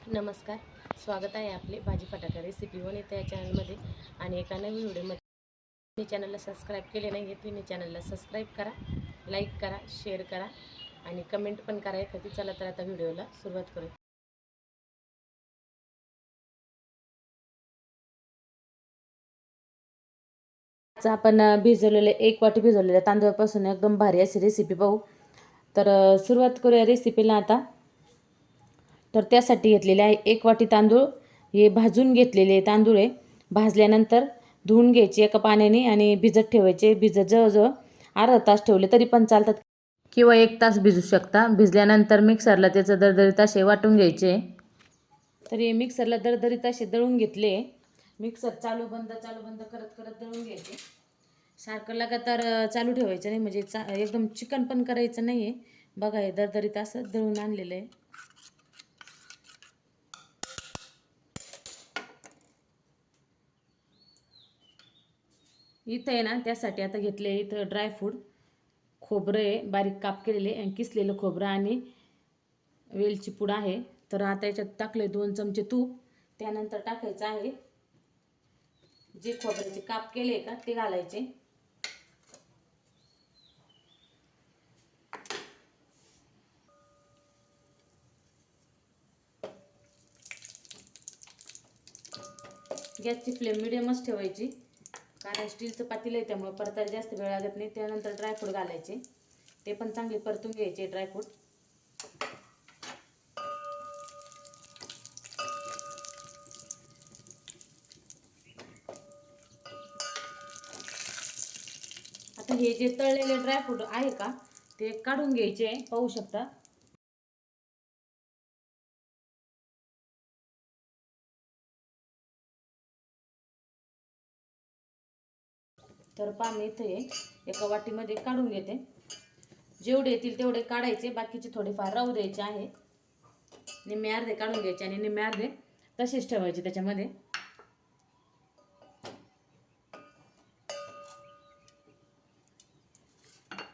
नमस्कार, स्वागत आहे आपले भाजी फटाका रेसिपी वन येत्या या चॅनलमध्ये आणि एका नवीन व्हिडिओमध्ये. तुम्ही चॅनलला सबस्क्राईब केले नाही आहे तुम्ही चॅनलला सबस्क्राईब करा, लाईक करा, शेअर करा आणि कमेंट पण करा एखादी. चला तर आता व्हिडिओला सुरुवात करू. आपण भिजवलेले 1 वाटी भिजवलेल्या तांदूळापासून एकदम भारी अशी रेसिपी पाहू. तर सुरुवात करूया रेसिपीला आता. तर त्यासाठी घेतलेले आहे 1 वाटी तांदूळ. हे भाजून घेतलेले तांदूळ आहे. भाजल्यानंतर धुवून घ्यायचे एका पाण्याने आणि भिजत ठेवायचे. भिजत जवळजवळ अर्धा तास ठेवले तरी पण चालतात किंवा 1 तास भिजू शकता. भिजल्यानंतर मिक्सरला त्याचं दरदरीत असे वाटून घ्यायचे. तर हे मिक्सरला दरदरीत असे दळून घेतले. मिक्सर चालू बंद करत करत दळून घ्यायचे. सारखं लगातार चालू ठेवायचं नाही, म्हणजे एकदम चिकन पण करायचं नाही आहे. बघा हे दरदरीत असं दळून आणलेलं आहे. इथं आहे ना, त्यासाठी आता घेतले इथं ड्रायफ्रूट. खोबरं आहे बारीक काप केलेले आणि किसलेलं खोबरं आणि वेलची पूड आहे. तर आता याच्यात टाकले 2 चमचे तूप. त्यानंतर टाकायचं आहे जे खोबऱ्याचे काप केले का ते घालायचे. गॅसची फ्लेम मिडियमच ठेवायची, कारण स्टीलचं पातेलं आहे त्यामुळे परतायला जास्त वेळ लागत नाही. त्यानंतर ड्रायफ्रूट घालायचे, ते पण चांगले परतून घ्यायचे ड्रायफ्रूट. आता हे जे तळलेले ड्रायफ्रूट आहे का ते काढून घ्यायचे, पाहू शकता. तर पाणी इथे एका वाटीमध्ये काढून घेते. जेवढे येतील तेवढे काढायचे, बाकीचे थोडेफार राहू द्यायचे आहे. निम्मे अर्धे काढून घ्यायचे आणि निम्मे अर्धे तसेच ठेवायचे त्याच्यामध्ये.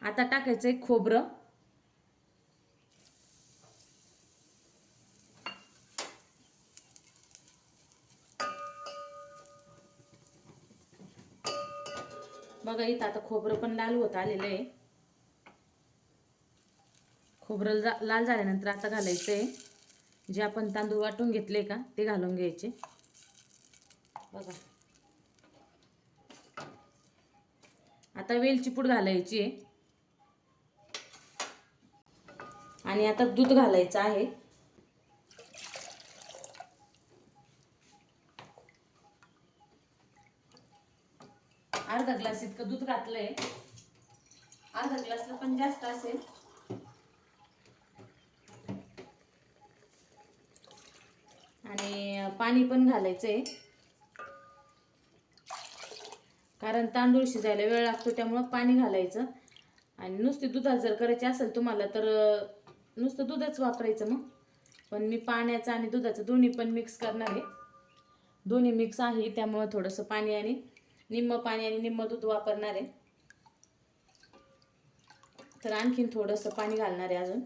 आता टाकायचंय खोबरं. बघा इथं आता खोबरं पण लाल होत आलेलं आहे. खोबरं लाल झाल्यानंतर आता घालायचंय जे आपण तांदूळ वाटून घेतले का ते घालून घ्यायचे. बघा आता वेलची पूड घालायची आहे आणि आता दूध घालायचं आहे. अर्धा ग्लास इतकं दूध घातलंय. अर्धा ग्लासला पण जास्त असेल. आणि पाणी पण घालायचंय, कारण तांदूळ शिजायला वेळ लागतो त्यामुळे पाणी घालायचं. आणि नुसती दुधात जर करायची असेल तुम्हाला तर नुसतं दूधच वापरायचं मग. पण मी पाण्याचं आणि दुधाचं दोन्ही पण मिक्स करणार आहे. दोन्ही मिक्स आहे त्यामुळे थोडंसं पाणी आणि निम्म दूध वापरणार आहे. तर आणखीन थोडंसं पाणी घालणार आहे अजून.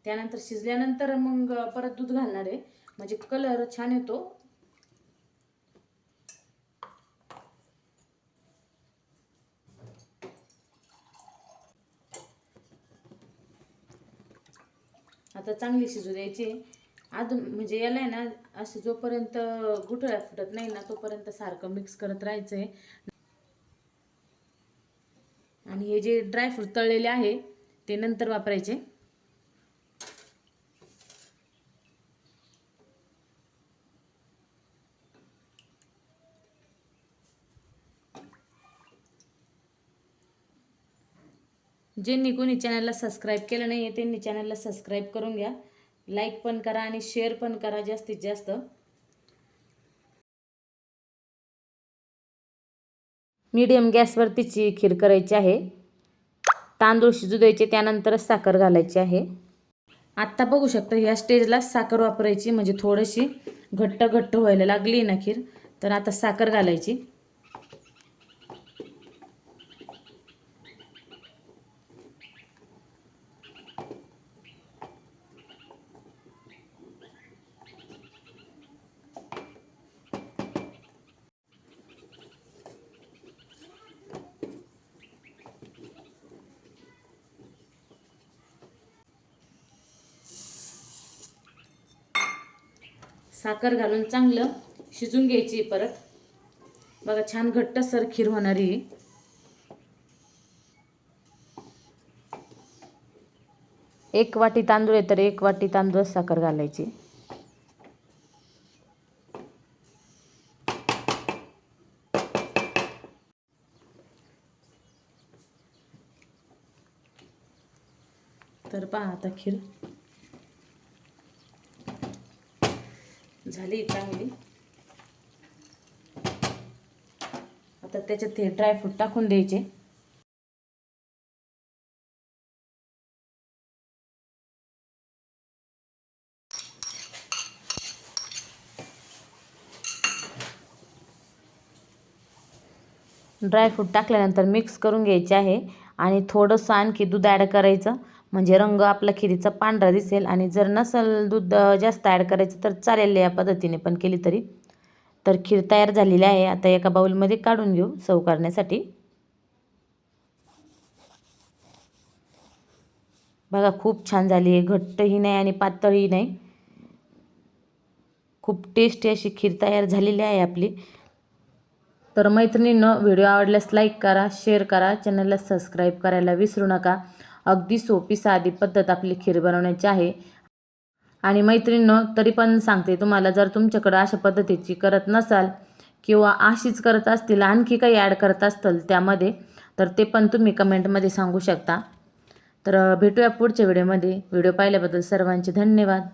त्यानंतर शिजल्यानंतर मग परत दूध घालणार आहे, म्हणजे कलर छान येतो. आता चांगली शिजू द्यायची. म्हणजे याला आहे ना असं जोपर्यंत गुठळ्या फुटत नाही ना तोपर्यंत सारखं मिक्स करत राहायचं आहे. आणि हे जे ड्रायफ्रूट तळलेले आहे ते नंतर वापरायचे. ज्यांनी कोणी चॅनलला सबस्क्राईब केलं नाही आहे त्यांनी चॅनलला सबस्क्राईब करून घ्या. लाईक पण करा आणि शेअर पण करा जास्तीत जास्त. मीडियम गॅसवरतीची खीर करायची आहे. तांदूळ शिजू द्यायचे, त्यानंतरच साखर घालायची आहे. आत्ता बघू शकता या स्टेजला साखर वापरायची, म्हणजे थोडीशी घट्ट व्हायला लागली ना खीर तर आता साखर घालायची. साखर घालून चांगलं शिजून घ्यायची परत. बघा छान घट्टसर खीर होणारी आहे. एक वाटी तांदूळ आहे तर 1 वाटी तांदूळ साखर घालायची. तर पहा आता खीर झाली चांगली. आता त्याच्यात हे ड्रायफ्रूट टाकून द्यायचे. ड्रायफ्रूट टाकल्यानंतर मिक्स करून घ्यायचे आहे आणि थोडंसं आणखी दूध ॲड करायचं, म्हणजे रंग आपला खिरीचा पांढरा दिसेल. आणि जर नसेल दूध जास्त ॲड करायचं तर चालेल या पद्धतीने पण केली तरी. तर खीर तयार झालेली आहे. आता एका बाउलमध्ये काढून घेऊ सर्व करण्यासाठी. बघा खूप छान झाली आहे, घट्टही नाही आणि पातळही नाही. खूप टेस्टी अशी खीर तयार झालेली आहे आपली. तर मैत्रिणींनो, व्हिडिओ आवडल्यास लाईक करा, शेअर करा, चॅनलला सबस्क्राईब करायला विसरू नका. अगदी सोपी साधी पद्धत आपली खीर बनवण्याची आहे. आणि मैत्रिणींनो, तरी पण सांगते तुम्हाला, जर तुमच्याकडं अशा पद्धतीची करत नसाल किंवा अशीच करत असतील आणखी काही ॲड करत असतील त्यामध्ये, तर ते पण तुम्ही कमेंटमध्ये सांगू शकता. तर भेटूया पुढच्या व्हिडिओमध्ये. व्हिडिओ पाहिल्याबद्दल सर्वांचे धन्यवाद.